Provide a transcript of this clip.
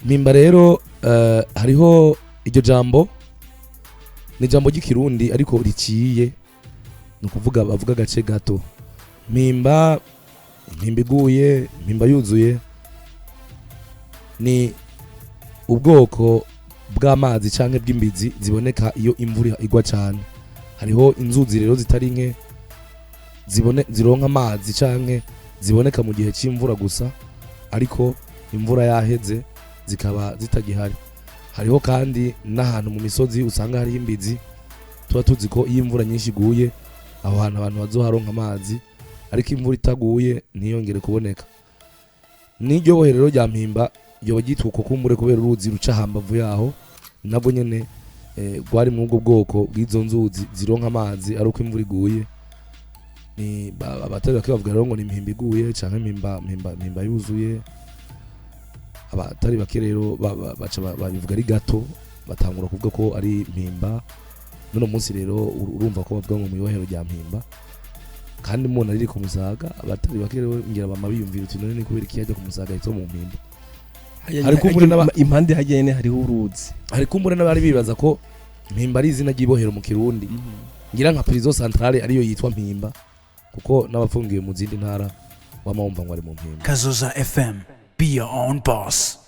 mpimba rero hariho iryo jambo ni jambo ry'ikirundi ariko riciye no kuvuga bavuga gace gato mpimba iguye mpimba yuzuye ni ubwoko bw'amazi canke bw'imbizi ziboneka iyo imvura igwa cyane. Hariho inzuzi rero zitari nke zironka amazi canke ziboneka mu gihe c'imvura gusa ariko imvura yaheze zikaba zitagihari. Hariho kandi n'ahantu mu misozi usanga hari imbizi tuba tuzi ko iyo imvura nyinshi iguye aho hantu abantu bazoharonka amazi ariko imvura itaguye ntiyongere kuboneka. N'iryo boherero rya mpimba ryo bagitwa uko kumbure kubera uruzi ruca hambavu yaho nabwo nyene gwari mu bwo bwoko bw'izo nzuzi zironka amazi ari uko imvura iguye. Ni abatari bakibavuga rero ngo ni mpimba iguye canke mpimba yuzuye. Abatari bake rero baca babivuga ari gato batangura kuvuga ko ari mpimba. None munsi rero urumva ko bavuga ngo mu yohero rya mpimba kandi umuntu ari ku Musaga. Abatari bake rero ngira bama biyumvira uti none ni kubera ikiyajya ku Musaga ito mu mpimba. Hari kumbure impande hagene hariho uruzi. Hari kumbure n'abari bibaza ko mpimba ari izina ry'ibohero mu Kirundi. Ngira nka prison centrale ariyo yitwa mpimba kuko n'abapfungiye mu zindi ntara wamawumva ngo ari mu mpimba. Kazoza FM, be your own boss.